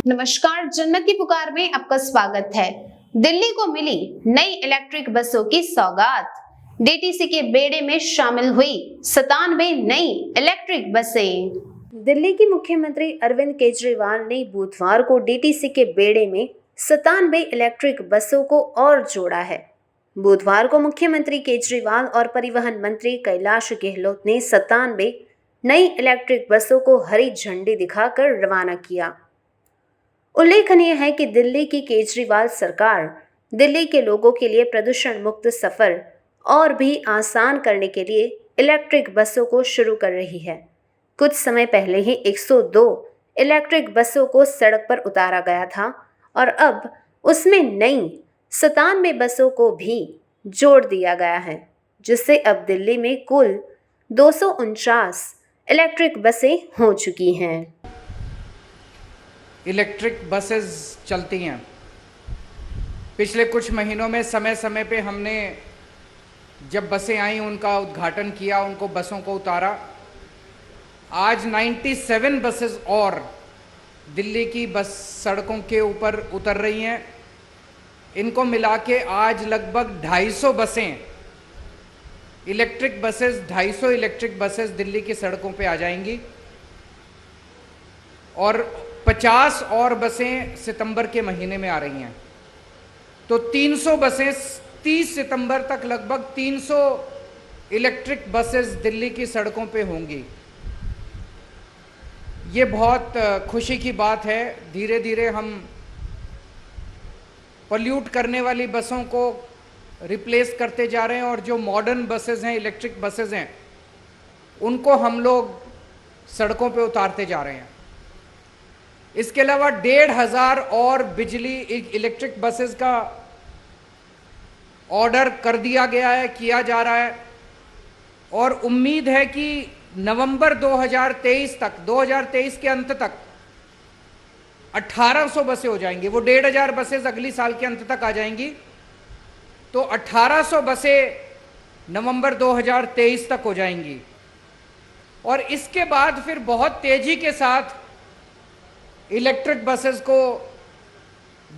नमस्कार, जन्नत की पुकार में आपका स्वागत है। दिल्ली को मिली नई इलेक्ट्रिक बसों की सौगात। डीटीसी के बेड़े में शामिल हुई 97 नई इलेक्ट्रिक बसें। दिल्ली के मुख्यमंत्री अरविंद केजरीवाल ने बुधवार को डीटीसी के बेड़े में 97 इलेक्ट्रिक बसों को और जोड़ा है। बुधवार को मुख्यमंत्री केजरीवाल और परिवहन मंत्री कैलाश गहलोत ने 97 नई इलेक्ट्रिक बसों को हरी झंडी दिखाकर रवाना किया। उल्लेखनीय है कि दिल्ली की केजरीवाल सरकार दिल्ली के लोगों के लिए प्रदूषण मुक्त सफर और भी आसान करने के लिए इलेक्ट्रिक बसों को शुरू कर रही है। कुछ समय पहले ही 102 इलेक्ट्रिक बसों को सड़क पर उतारा गया था और अब उसमें नई 97 बसों को भी जोड़ दिया गया है, जिससे अब दिल्ली में कुल 249 इलेक्ट्रिक बसें हो चुकी हैं। इलेक्ट्रिक बसेस चलती हैं। पिछले कुछ महीनों में समय समय पे हमने जब बसें आई उनका उद्घाटन किया, उनको बसों को उतारा। आज 97 बसेस और दिल्ली की बस सड़कों के ऊपर उतर रही हैं। इनको मिला के आज लगभग 250 बसें electric buses 250 electric buses Delhi की सड़कों पे आ जाएंगी और 50 और बसें सितंबर के महीने में आ रही हैं। तो 300 बसें 30 सितंबर तक लगभग 300 इलेक्ट्रिक बसेस दिल्ली की सड़कों पे होंगी। ये बहुत खुशी की बात है। धीरे धीरे हम पॉल्यूट करने वाली बसों को रिप्लेस करते जा रहे हैं और जो मॉडर्न बसेस हैं, इलेक्ट्रिक बसेस हैं, उनको हम लोग सड़कों पे उतारते जा रहे हैं। इसके अलावा 1,500 और बिजली इलेक्ट्रिक बसेस का ऑर्डर कर दिया गया है, किया जा रहा है और उम्मीद है कि नवंबर 2023 तक, 2023 के अंत तक 1800 बसें हो जाएंगी। वो 1,500 बसेस अगली साल के अंत तक आ जाएंगी, तो 1800 बसें नवंबर 2023 तक हो जाएंगी और इसके बाद फिर बहुत तेजी के साथ इलेक्ट्रिक बसेस को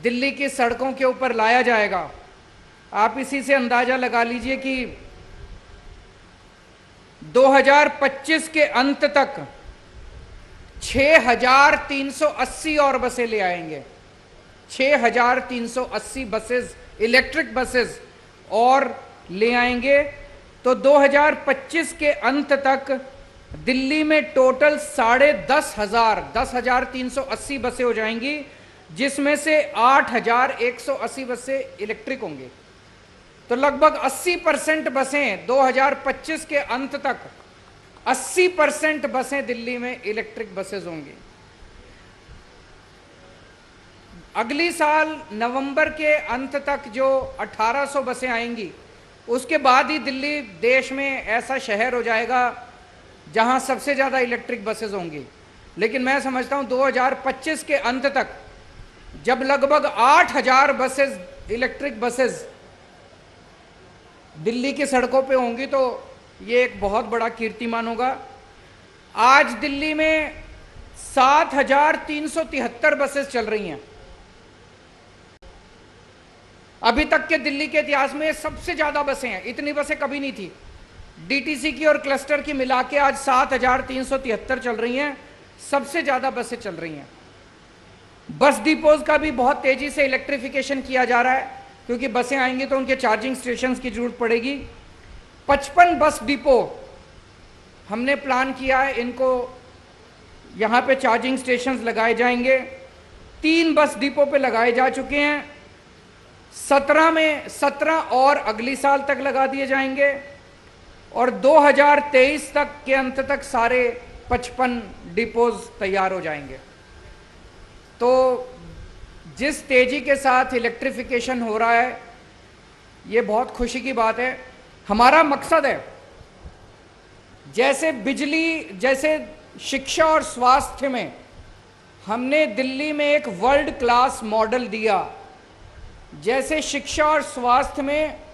दिल्ली की सड़कों के ऊपर लाया जाएगा। आप इसी से अंदाजा लगा लीजिए कि 2025 के अंत तक 6,380 और बसें ले आएंगे। 6,380 बसेस, इलेक्ट्रिक बसेस और ले आएंगे। तो 2025 के अंत तक दिल्ली में टोटल 10,380 बसें हो जाएंगी, जिसमें से 8,180 बसें इलेक्ट्रिक होंगी। तो लगभग 80% बसें 2025 के अंत तक 80% बसें दिल्ली में इलेक्ट्रिक बसेस होंगी। अगली साल नवंबर के अंत तक जो 1800 बसें आएंगी, उसके बाद ही दिल्ली देश में ऐसा शहर हो जाएगा जहां सबसे ज़्यादा इलेक्ट्रिक बसेस होंगी। लेकिन मैं समझता हूं 2025 के अंत तक जब लगभग 8,000 बसेस, इलेक्ट्रिक बसेस दिल्ली की सड़कों पे होंगी, तो ये एक बहुत बड़ा कीर्तिमान होगा। आज दिल्ली में 7,373 बसेस चल रही हैं। अभी तक के दिल्ली के इतिहास में सबसे ज़्यादा बसें हैं। इतनी बसें कभी नहीं थी। डीटीसी की और क्लस्टर की मिला के आज 7,373 चल रही हैं। सबसे ज़्यादा बसें चल रही हैं। बस डिपोज का भी बहुत तेज़ी से इलेक्ट्रिफिकेशन किया जा रहा है, क्योंकि बसें आएंगी तो उनके चार्जिंग स्टेशंस की ज़रूरत पड़ेगी। 55 बस डिपो हमने प्लान किया है, इनको यहाँ पे चार्जिंग स्टेशंस लगाए जाएंगे। 3 बस डिपो पे लगाए जा चुके हैं। 17 और अगली साल तक लगा दिए जाएंगे और 2023 तक के अंत तक सारे 55 डिपोज तैयार हो जाएंगे। तो जिस तेजी के साथ इलेक्ट्रिफिकेशन हो रहा है, ये बहुत खुशी की बात है। हमारा मकसद है, जैसे बिजली, जैसे शिक्षा और स्वास्थ्य में हमने दिल्ली में एक वर्ल्ड क्लास मॉडल दिया, जैसे शिक्षा और स्वास्थ्य में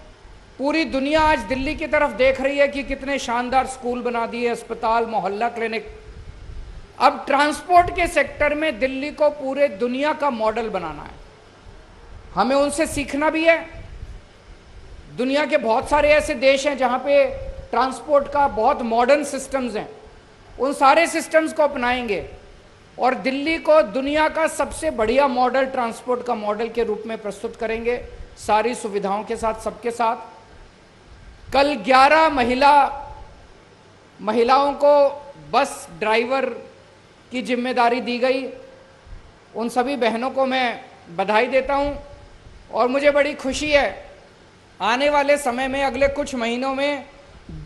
पूरी दुनिया आज दिल्ली की तरफ देख रही है कि कितने शानदार स्कूल बना दिए, अस्पताल, मोहल्ला क्लिनिक। अब ट्रांसपोर्ट के सेक्टर में दिल्ली को पूरे दुनिया का मॉडल बनाना है। हमें उनसे सीखना भी है। दुनिया के बहुत सारे ऐसे देश हैं जहां पे ट्रांसपोर्ट का बहुत मॉडर्न सिस्टम्स हैं, उन सारे सिस्टम्स को अपनाएंगे और दिल्ली को दुनिया का सबसे बढ़िया मॉडल ट्रांसपोर्ट का मॉडल के रूप में प्रस्तुत करेंगे, सारी सुविधाओं के साथ, सबके साथ। कल 11 महिलाओं को बस ड्राइवर की जिम्मेदारी दी गई। उन सभी बहनों को मैं बधाई देता हूं और मुझे बड़ी खुशी है, आने वाले समय में अगले कुछ महीनों में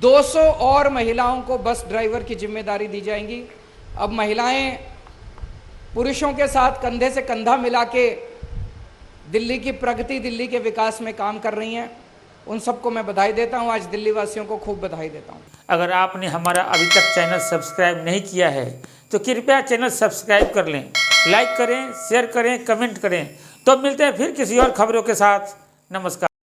200 और महिलाओं को बस ड्राइवर की जिम्मेदारी दी जाएंगी। अब महिलाएं पुरुषों के साथ कंधे से कंधा मिला के दिल्ली की प्रगति, दिल्ली के विकास में काम कर रही हैं। उन सबको मैं बधाई देता हूं। आज दिल्ली वासियों को खूब बधाई देता हूं। अगर आपने हमारा अभी तक चैनल सब्सक्राइब नहीं किया है तो कृपया चैनल सब्सक्राइब कर लें, लाइक करें, शेयर करें, कमेंट करें। तो मिलते हैं फिर किसी और खबरों के साथ। नमस्कार।